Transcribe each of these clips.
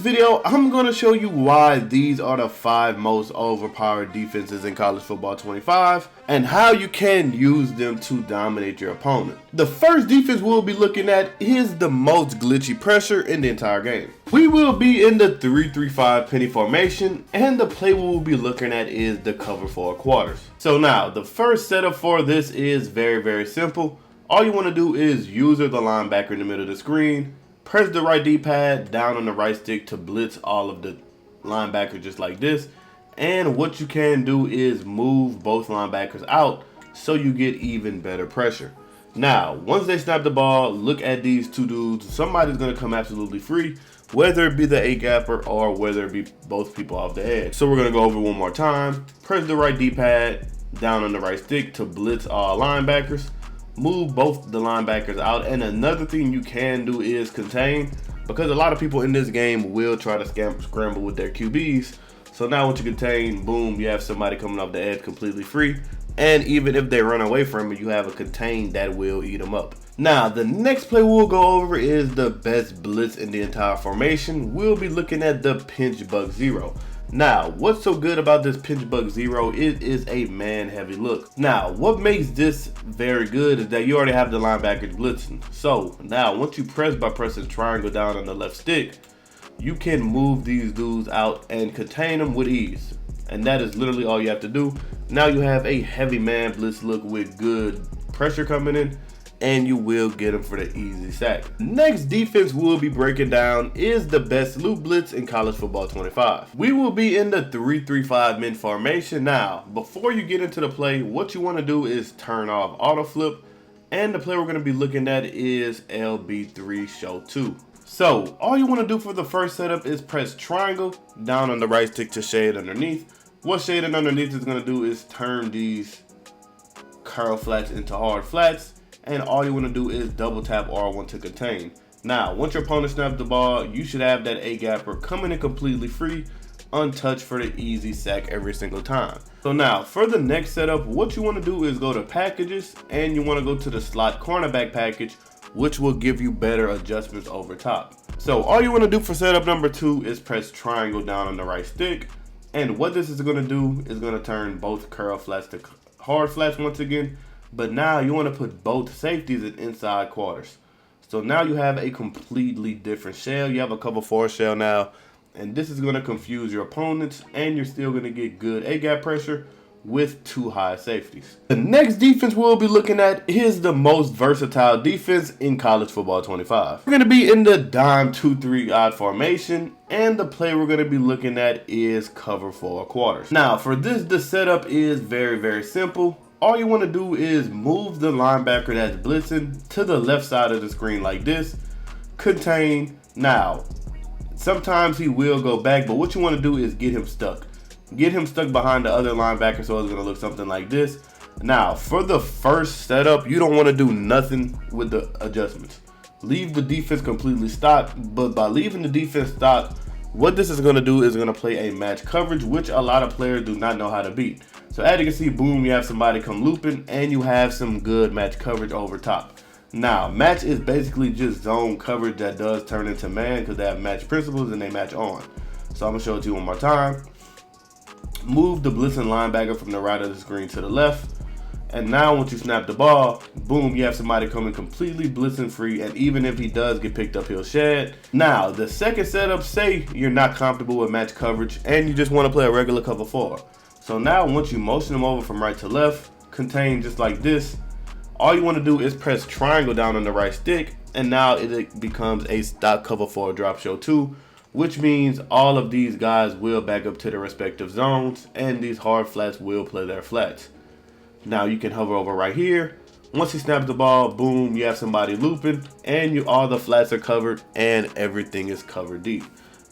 video, I'm going to show you why these are the 5 most overpowered defenses in college football 25 and how you can use them to dominate your opponent. The first defense we'll be looking at is the most glitchy pressure in the entire game. We will be in the 3-3-5 penny formation, and the play we'll be looking at is the cover 4 quarters. So now, the first setup for this is very simple. All you want to do is user the linebacker in the middle of the screen, press the right D-pad down on the right stick to blitz all of the linebackers just like this. And what you can do is move both linebackers out so you get even better pressure. Now, once they snap the ball, look at these two dudes. Somebody's going to come absolutely free, whether it be the A-gapper or whether it be both people off the edge. So we're going to go over one more time. Press the right D-pad down on the right stick to blitz all linebackers. Move both the linebackers out, and another thing you can do is contain, because a lot of people in this game will try to scramble with their QBs. So now once you contain, boom, you have somebody coming off the edge completely free, and even if they run away from it, you have a contain that will eat them up. Now the next play we'll go over is the best blitz in the entire formation. We'll be looking at the pinch bug 0. Now, what's so good about this pinch bug 0? It is a man heavy look. Now, what makes this very good is that you already have the linebackers blitzing. So now, once you press by pressing triangle down on the left stick, you can move these dudes out and contain them with ease. And that is literally all you have to do. Now you have a heavy man blitz look with good pressure coming in, and you will get them for the easy sack. Next defense we'll be breaking down is the best loop blitz in college football 25. We will be in the 3-3-5 men formation. Now, before you get into the play, what you want to do is turn off auto flip, and the play we're going to be looking at is LB3 show 2. So all you want to do for the first setup is press triangle down on the right stick to shade underneath. What shading underneath is going to do is turn these curl flats into hard flats. And all you want to do is double tap R1 to contain. Now, once your opponent snaps the ball, you should have that A-gapper coming in completely free, untouched for the easy sack every single time. So now, for the next setup, what you want to do is go to packages, and you want to go to the slot cornerback package, which will give you better adjustments over top. So all you want to do for setup number 2 is press triangle down on the right stick. And what this is going to do is going to turn both curl flats to hard flats once again. But now you want to put both safeties in inside quarters. So now you have a completely different shell. You have a cover 4 shell now. And this is going to confuse your opponents. And you're still going to get good A-gap pressure with 2 high safeties. The next defense we'll be looking at is the most versatile defense in college football 25. We're going to be in the dime 2-3 odd formation. And the play we're going to be looking at is cover 4 quarters. Now for this, the setup is very simple. All you want to do is move the linebacker that's blitzing to the left side of the screen like this. Contain. Now, sometimes he will go back, but what you want to do is get him stuck. Get him stuck behind the other linebacker, so it's going to look something like this. Now, for the first setup, you don't want to do nothing with the adjustments. Leave the defense completely stopped, but by leaving the defense stopped, what this is going to do is going to play a match coverage, which a lot of players do not know how to beat. So as you can see, boom, you have somebody come looping, and you have some good match coverage over top. Now, match is basically just zone coverage that does turn into man because they have match principles and they match on. So I'm going to show it to you one more time. Move the blitzing linebacker from the right of the screen to the left. And now once you snap the ball, boom, you have somebody coming completely blitzing free, and even if he does get picked up, he'll shed. Now, the second setup, say you're not comfortable with match coverage and you just want to play a regular cover 4. So now once you motion him over from right to left, contain just like this, all you want to do is press triangle down on the right stick, and now it becomes a stock cover 4 drop show 2, which means all of these guys will back up to their respective zones, and these hard flats will play their flats. Now you can hover over right here. Once he snaps the ball, boom, you have somebody looping, and all the flats are covered, and everything is covered deep.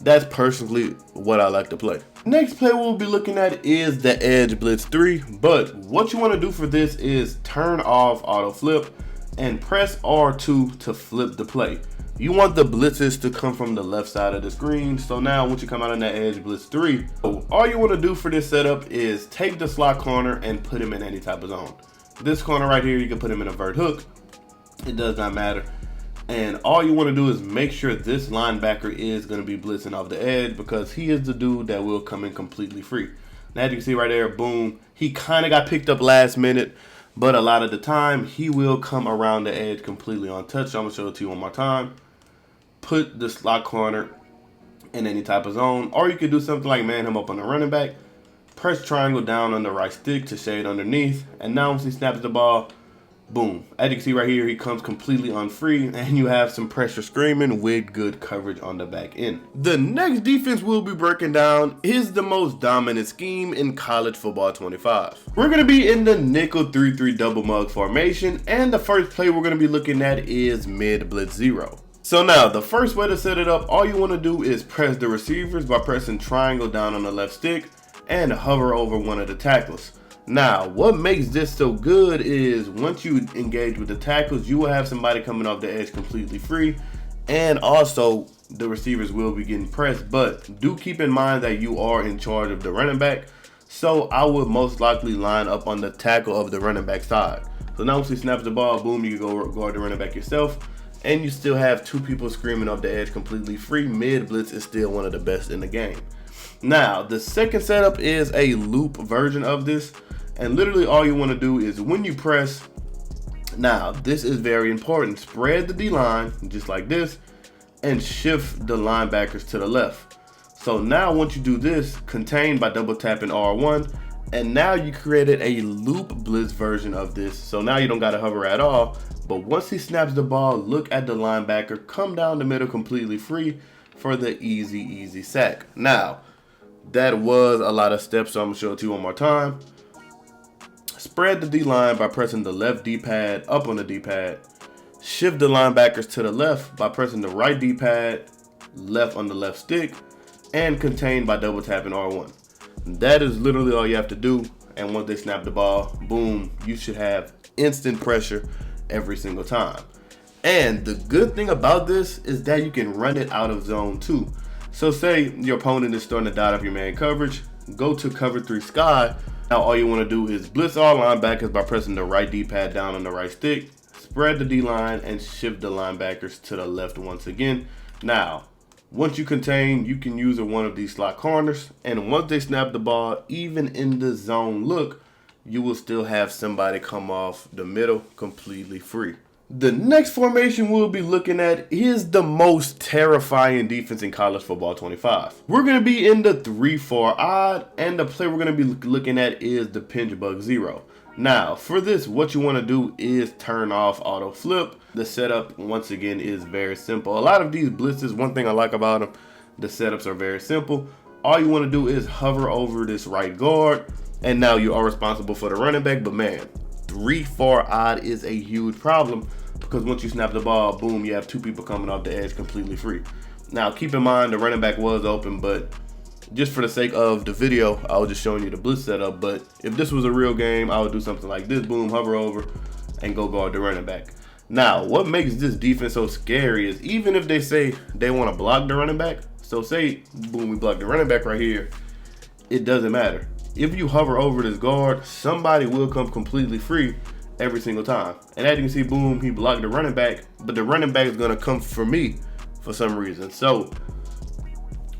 That's personally what I like to play. Next play we'll be looking at is the Edge Blitz 3, but what you want to do for this is turn off auto flip and press R2 to flip the play. You want the blitzes to come from the left side of the screen. So now once you come out on that Edge Blitz 3, all you want to do for this setup is take the slot corner and put him in any type of zone. This corner right here, you can put him in a vert hook. It does not matter. And all you want to do is make sure this linebacker is going to be blitzing off the edge, because he is the dude that will come in completely free. Now, as you can see right there, boom, he kind of got picked up last minute, but a lot of the time he will come around the edge completely untouched. So I'm going to show it to you one more time. Put the slot corner in any type of zone, or you could do something like man him up on the running back. Press triangle down on the right stick to shade underneath, and now once he snaps the ball, boom. As you can see right here, he comes completely unfree, and you have some pressure screaming with good coverage on the back end. The next defense we'll be breaking down is the most dominant scheme in college football 25. We're going to be in the nickel 3-3 double mug formation, and the first play we're going to be looking at is mid blitz 0. So now, the first way to set it up, all you want to do is press the receivers by pressing triangle down on the left stick and hover over one of the tackles. Now, what makes this so good is once you engage with the tackles, you will have somebody coming off the edge completely free, and also the receivers will be getting pressed. But do keep in mind that you are in charge of the running back, so I would most likely line up on the tackle of the running back side. So now once he snaps the ball, boom, you can go guard the running back yourself, and you still have two people screaming off the edge completely free. Mid blitz is still one of the best in the game. Now, the second setup is a loop version of this. And literally all you want to do is when you press, now this is very important, spread the D line just like this and shift the linebackers to the left. So now once you do this, contain by double tapping R1, and now you created a loop blitz version of this. So now you don't got to hover at all, but once he snaps the ball, look at the linebacker, come down the middle completely free for the easy sack. Now, that was a lot of steps, so I'm going to show it to you one more time. Spread the D-line by pressing the left D-pad up on the D-pad. Shift the linebackers to the left by pressing the right D-pad left on the left stick. And contain by double tapping R1. That is literally all you have to do. And once they snap the ball, boom, you should have instant pressure every single time. And the good thing about this is that you can run it out of zone too. So say your opponent is starting to dot up your man coverage, go to cover 3 sky. Now all you want to do is blitz all linebackers by pressing the right D-pad down on the right stick, spread the D-line, and shift the linebackers to the left once again. Now, once you contain, you can use one of these slot corners, and once they snap the ball, even in the zone look, you will still have somebody come off the middle completely free. The next formation we'll be looking at is the most terrifying defense in college football 25. We're going to be in the 3-4 odd, and the play we're going to be looking at is the pinch bug 0. Now, for this, what you want to do is turn off auto flip. The setup, once again, is very simple. A lot of these blitzes, one thing I like about them, the setups are very simple. All you want to do is hover over this right guard, and now you are responsible for the running back, but man, 3-4 odd is a huge problem because once you snap the ball, boom, you have two people coming off the edge completely free. Now, keep in mind the running back was open, but just for the sake of the video, I was just showing you the blitz setup. But if this was a real game, I would do something like this, boom, hover over, and go guard the running back. Now, what makes this defense so scary is even if they say they want to block the running back, so say, boom, we block the running back right here, it doesn't matter. If you hover over this guard, somebody will come completely free every single time. And as you can see, boom, he blocked the running back, but the running back is going to come for me for some reason. So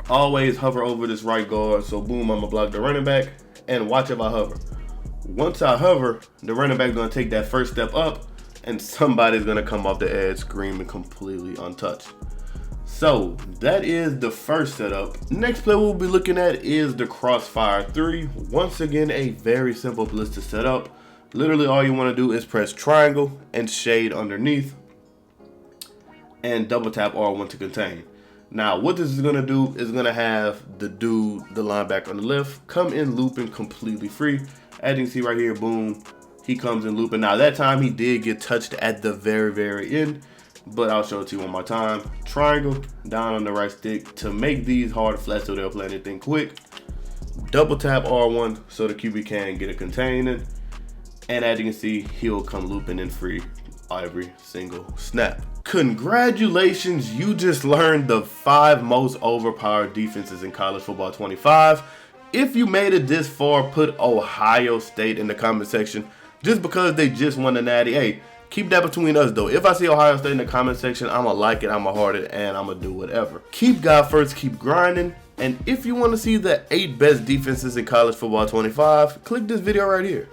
always hover over this right guard. So boom, I'm going to block the running back, and watch if I hover. Once I hover, the running back is going to take that first step up, and somebody's going to come off the edge screaming completely untouched. So that is the first setup. Next play we'll be looking at is the crossfire 3. Once again, a very simple blitz to set up. Literally all you want to do is press triangle and shade underneath and double tap R1 to contain. Now what this is going to do is going to have the linebacker on the left, come in looping completely free. As you can see right here, boom, he comes in looping. Now that time he did get touched at the very end, but I'll show it to you one more time. Triangle down on the right stick to make these hard flats so they'll play anything quick. Double tap R1 so the QB can get a containing. And as you can see, he'll come looping in free every single snap. Congratulations, you just learned the 5 most overpowered defenses in college football 25. If you made it this far, put Ohio State in the comment section. Just because they just won the Natty, hey, Keep that between us though. If I see Ohio State in the comment section, I'ma like it, I'ma heart it, and I'ma do whatever. Keep God first, keep grinding. And if you want to see the 8 best defenses in college football 25, click this video right here.